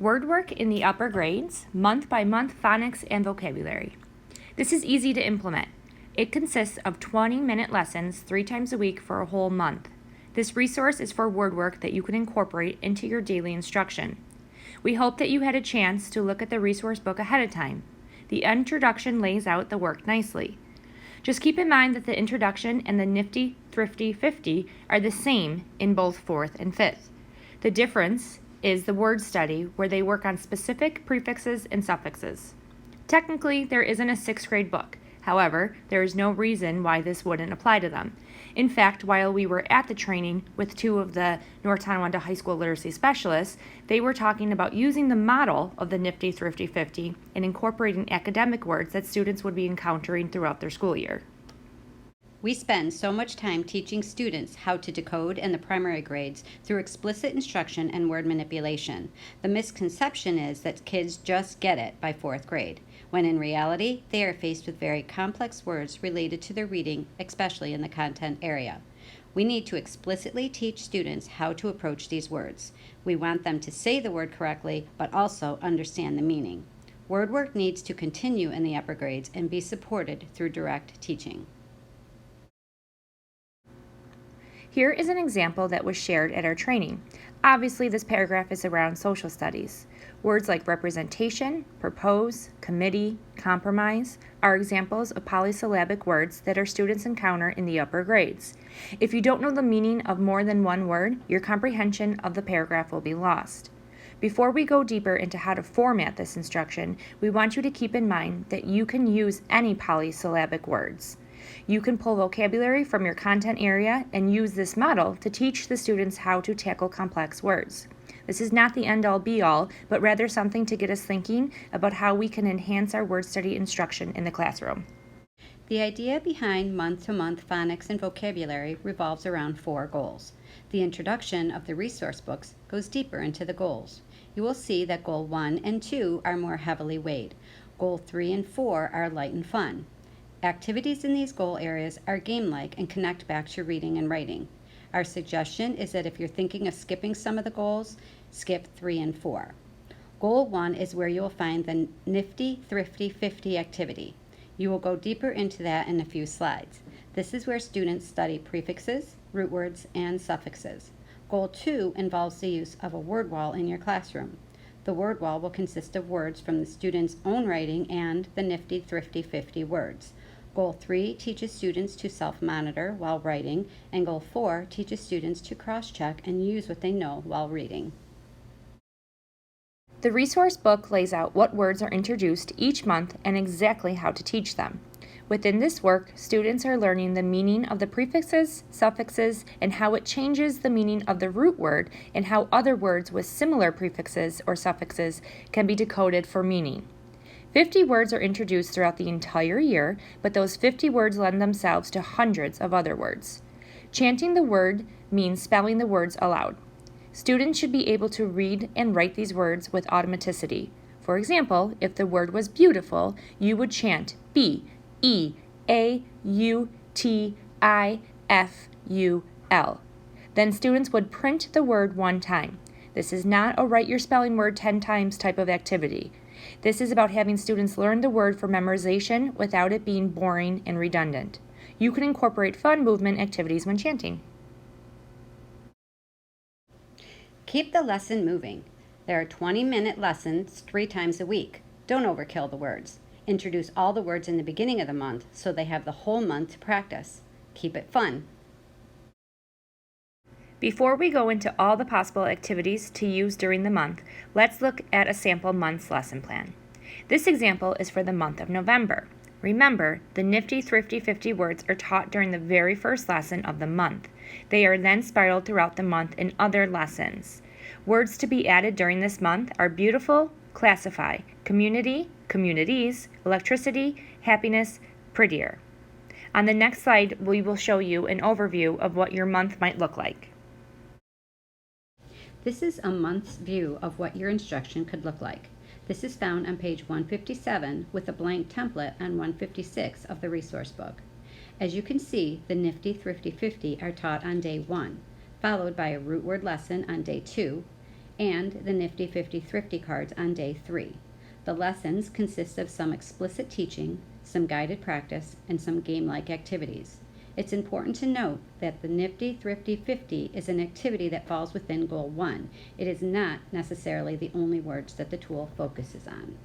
Word work in the upper grades, month-by-month phonics and vocabulary. This is easy to implement. It consists of 20-minute lessons 3 times a week for a whole month. This resource is for word work that you can incorporate into your daily instruction. We hope that you had a chance to look at the resource book ahead of time. The introduction lays out the work nicely. Just keep in mind that the introduction and the nifty, thrifty, 50 are the same in both 4th and 5th. The difference is the word study, where they work on specific prefixes and suffixes. Technically, there isn't a 6th grade book. However, there is no reason why this wouldn't apply to them. In fact, while we were at the training with 2 of the North Tonawanda High School literacy specialists, they were talking about using the model of the Nifty Thrifty 50 and incorporating academic words that students would be encountering throughout their school year. We spend so much time teaching students how to decode in the primary grades through explicit instruction and word manipulation. The misconception is that kids just get it by 4th grade, when in reality, they are faced with very complex words related to their reading, especially in the content area. We need to explicitly teach students how to approach these words. We want them to say the word correctly, but also understand the meaning. Word work needs to continue in the upper grades and be supported through direct teaching. Here is an example that was shared at our training. Obviously, this paragraph is around social studies. Words like representation, propose, committee, compromise are examples of polysyllabic words that our students encounter in the upper grades. If you don't know the meaning of more than one word, your comprehension of the paragraph will be lost. Before we go deeper into how to format this instruction, we want you to keep in mind that you can use any polysyllabic words. You can pull vocabulary from your content area and use this model to teach the students how to tackle complex words. This is not the end-all be-all, but rather something to get us thinking about how we can enhance our word study instruction in the classroom. The idea behind month-to-month phonics and vocabulary revolves around 4 goals. The introduction of the resource books goes deeper into the goals. You will see that Goal 1 and 2 are more heavily weighed. Goal 3 and 4 are light and fun. Activities in these goal areas are game-like and connect back to reading and writing. Our suggestion is that if you're thinking of skipping some of the goals, skip 3 and 4. Goal 1 is where you will find the Nifty Thrifty 50 activity. You will go deeper into that in a few slides. This is where students study prefixes, root words, and suffixes. Goal 2 involves the use of a word wall in your classroom. The word wall will consist of words from the student's own writing and the Nifty Thrifty 50 words. Goal 3 teaches students to self-monitor while writing, and Goal 4 teaches students to cross-check and use what they know while reading. The resource book lays out what words are introduced each month and exactly how to teach them. Within this work, students are learning the meaning of the prefixes, suffixes, and how it changes the meaning of the root word and how other words with similar prefixes or suffixes can be decoded for meaning. 50 words are introduced throughout the entire year, but those 50 words lend themselves to hundreds of other words. Chanting the word means spelling the words aloud. Students should be able to read and write these words with automaticity. For example, if the word was beautiful, you would chant B-E-A-U-T-I-F-U-L. Then students would print the word 1 time. This is not a write your spelling word 10 times type of activity. This is about having students learn the word for memorization without it being boring and redundant. You can incorporate fun movement activities when chanting. Keep the lesson moving. There are 20-minute lessons 3 times a week. Don't overkill the words. Introduce all the words in the beginning of the month so they have the whole month to practice. Keep it fun. Before we go into all the possible activities to use during the month, let's look at a sample month's lesson plan. This example is for the month of November. Remember, the Nifty Thrifty 50 words are taught during the very first lesson of the month. They are then spiraled throughout the month in other lessons. Words to be added during this month are beautiful, classify, community, communities, electricity, happiness, prettier. On the next slide, we will show you an overview of what your month might look like. This is a month's view of what your instruction could look like. This is found on page 157 with a blank template on 156 of the resource book. As you can see, the Nifty Thrifty 50 are taught on day 1, followed by a root word lesson on day 2, and the Nifty 50 Thrifty cards on day 3. The lessons consist of some explicit teaching, some guided practice, and some game-like activities. It's important to note that the Nifty Thrifty 50 is an activity that falls within Goal 1. It is not necessarily the only words that the tool focuses on.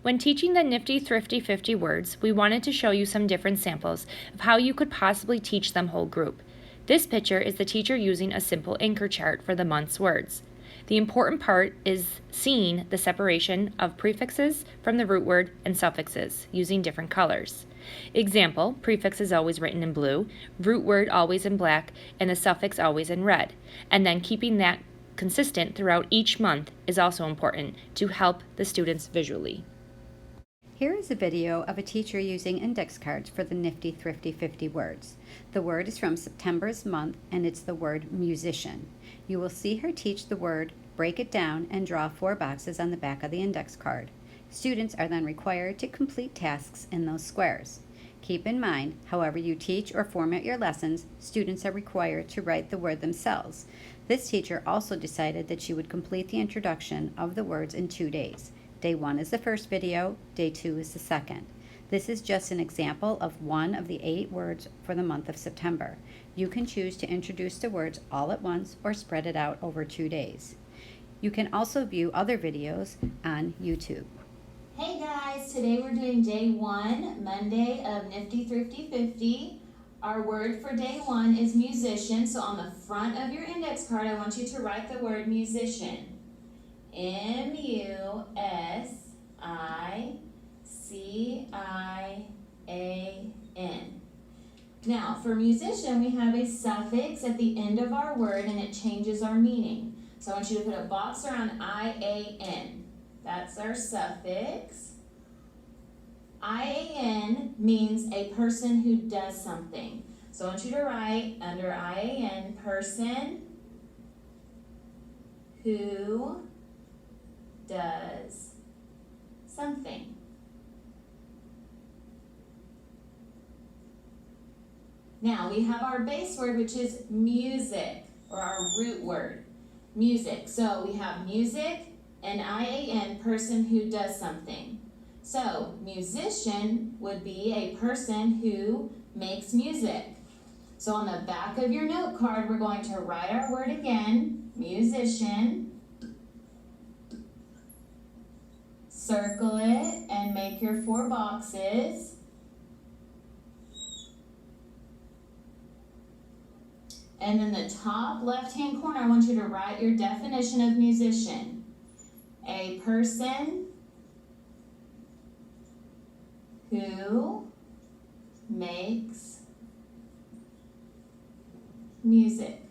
When teaching the Nifty Thrifty 50 words, we wanted to show you some different samples of how you could possibly teach them whole group. This picture is the teacher using a simple anchor chart for the month's words. The important part is seeing the separation of prefixes from the root word and suffixes using different colors. Example, prefix is always written in blue, root word always in black, and the suffix always in red. And then keeping that consistent throughout each month is also important to help the students visually. Here is a video of a teacher using index cards for the Nifty Thrifty 50 words. The word is from September's month, and it's the word musician. You will see her teach the word, break it down, and draw 4 boxes on the back of the index card. Students are then required to complete tasks in those squares. Keep in mind, however you teach or format your lessons, students are required to write the word themselves. This teacher also decided that she would complete the introduction of the words in 2 days. Day 1 is the first video, day 2 is the second. This is just an example of one of the 8 words for the month of September. You can choose to introduce the words all at once or spread it out over 2 days. You can also view other videos on YouTube. Hey guys, today we're doing day 1, Monday of Nifty Thrifty 50. Our word for day 1 is musician, so on the front of your index card I want you to write the word musician. M-U-S-I-C-I-A-N. Now, for musician, we have a suffix at the end of our word and it changes our meaning. So I want you to put a box around I-A-N. That's our suffix. I-A-N means a person who does something. So I want you to write under I-A-N, person who does something. Now we have our base word, which is music, or our root word, music. So we have music and I-A-N, person who does something. So musician would be a person who makes music. So on the back of your note card, we're going to write our word again, musician. Circle it and make your 4 boxes. And in the top left-hand corner, I want you to write your definition of musician. A person who makes music.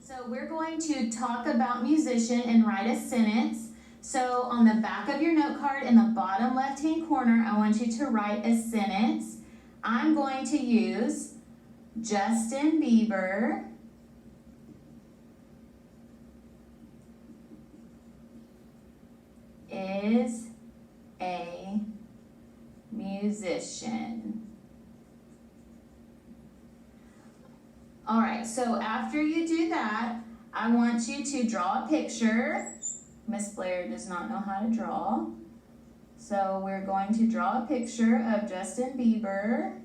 So we're going to talk about musician and write a sentence. So on the back of your note card in the bottom left-hand corner, I want you to write a sentence. I'm going to use Justin Bieber is a musician. All right, so after you do that, I want you to draw a picture. Miss Blair does not know how to draw. So we're going to draw a picture of Justin Bieber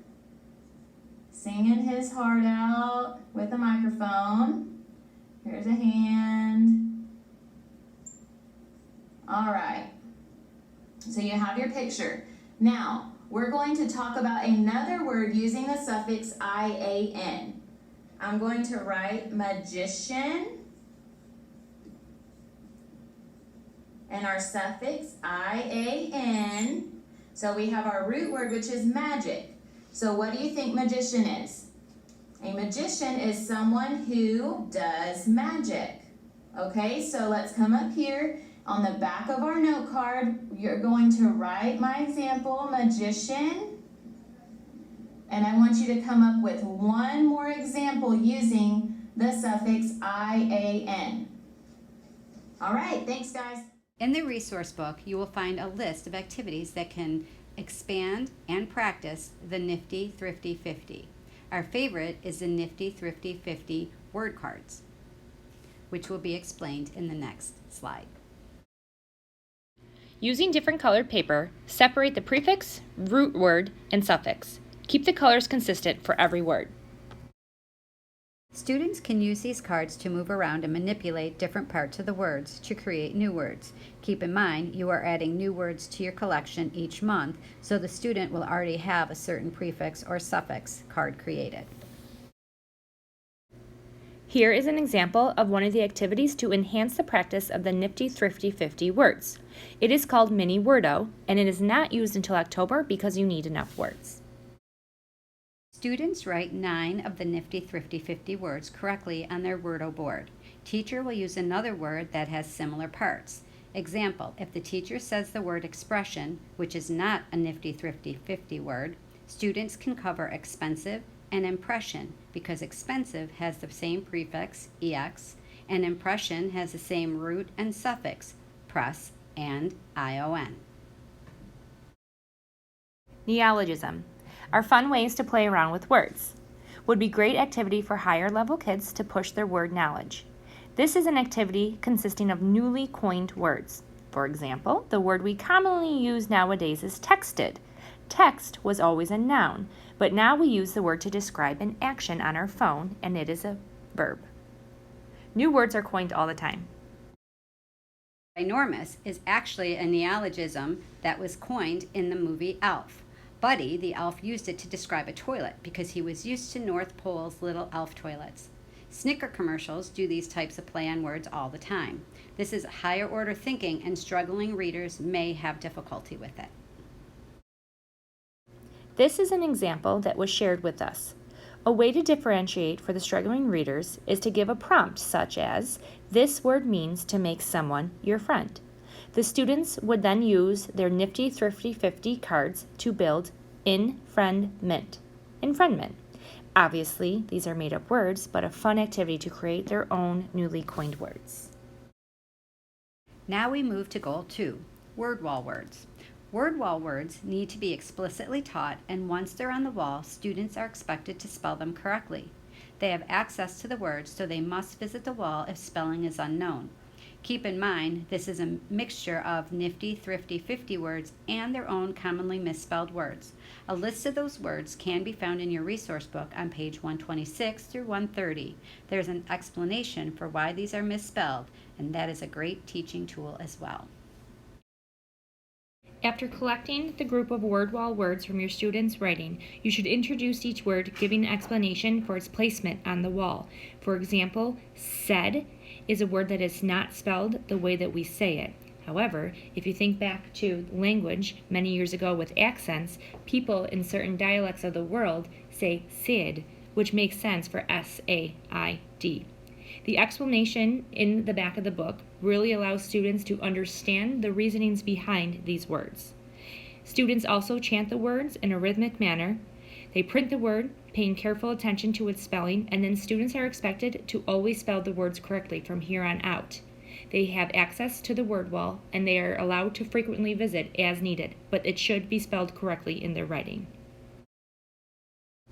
singing his heart out with a microphone. Here's a hand. All right. So you have your picture. Now, we're going to talk about another word using the suffix I-A-N. I'm going to write magician. And our suffix, I-A-N. So we have our root word, which is magic. So what do you think magician is? A magician is someone who does magic. Okay, so let's come up here. On the back of our note card, you're going to write my example, magician. And I want you to come up with one more example using the suffix I-A-N. All right, thanks guys. In the resource book, you will find a list of activities that can expand and practice the Nifty Thrifty 50. Our favorite is the Nifty Thrifty 50 word cards. which will be explained in the next slide. Using different colored paper, separate the prefix, root word, and suffix. Keep the colors consistent for every word. Students can use these cards to move around and manipulate different parts of the words to create new words. Keep in mind, you are adding new words to your collection each month, so the student will already have a certain prefix or suffix card created. Here is an example of one of the activities to enhance the practice of the nifty thrifty 50 words. It is called Mini Wordo, and it is not used until October because you need enough words. Students write 9 of the nifty thrifty 50 words correctly on their Wordo board. Teacher will use another word that has similar parts. Example, if the teacher says the word expression, which is not a nifty thrifty 50 word, students can cover expensive and impression because expensive has the same prefix, ex, and impression has the same root and suffix, press and ion. Neologism are fun ways to play around with words. Would be great activity for higher level kids to push their word knowledge. This is an activity consisting of newly coined words. For example, the word we commonly use nowadays is texted. Text was always a noun, but now we use the word to describe an action on our phone, and it is a verb. New words are coined all the time. Ginormous is actually a neologism that was coined in the movie Elf. Buddy, the elf, used it to describe a toilet because he was used to North Pole's little elf toilets. Snicker commercials do these types of play on words all the time. This is higher order thinking, and struggling readers may have difficulty with it. This is an example that was shared with us. A way to differentiate for the struggling readers is to give a prompt such as, "This word means to make someone your friend." The students would then use their nifty thrifty 50 cards to build infriendment. Obviously, these are made up words, but a fun activity to create their own newly coined words. Now we move to Goal 2, word wall words. Word wall words need to be explicitly taught, and once they're on the wall, students are expected to spell them correctly. They have access to the words, so they must visit the wall if spelling is unknown. Keep in mind, this is a mixture of nifty, thrifty 50 words and their own commonly misspelled words. A list of those words can be found in your resource book on page 126 through 130. There's an explanation for why these are misspelled, and that is a great teaching tool as well. After collecting the group of word wall words from your students' writing, you should introduce each word, giving an explanation for its placement on the wall. For example, said is a word that is not spelled the way that we say it. However, if you think back to language many years ago with accents, people in certain dialects of the world say Sid, which makes sense for S-A-I-D. The explanation in the back of the book really allows students to understand the reasonings behind these words. Students also chant the words in a rhythmic manner. They print the word, paying careful attention to its spelling, and then students are expected to always spell the words correctly from here on out. They have access to the word wall, and they are allowed to frequently visit as needed, but it should be spelled correctly in their writing.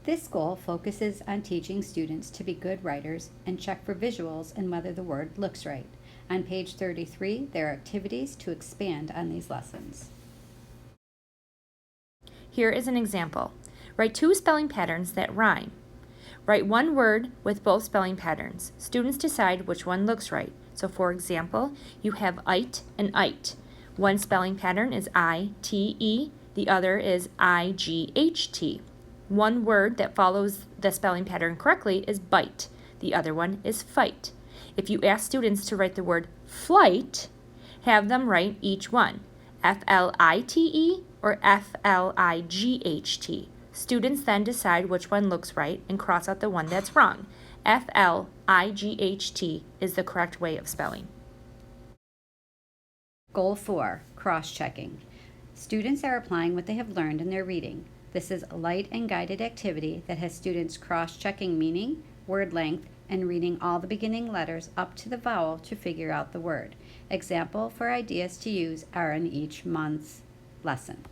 This goal focuses on teaching students to be good writers and check for visuals and whether the word looks right. On page 33, there are activities to expand on these lessons. Here is an example. Write 2 spelling patterns that rhyme. Write one word with both spelling patterns. Students decide which one looks right. So for example, you have ite and ite. One spelling pattern is I-T-E, the other is I-G-H-T. One word that follows the spelling pattern correctly is bite. The other one is fight. If you ask students to write the word flight, have them write each one, F-L-I-T-E or F-L-I-G-H-T. Students then decide which one looks right and cross out the one that's wrong. F-L-I-G-H-T is the correct way of spelling. Goal 4, cross-checking. Students are applying what they have learned in their reading. This is a light and guided activity that has students cross-checking meaning, word length, and reading all the beginning letters up to the vowel to figure out the word. Example for ideas to use are in each month's lesson.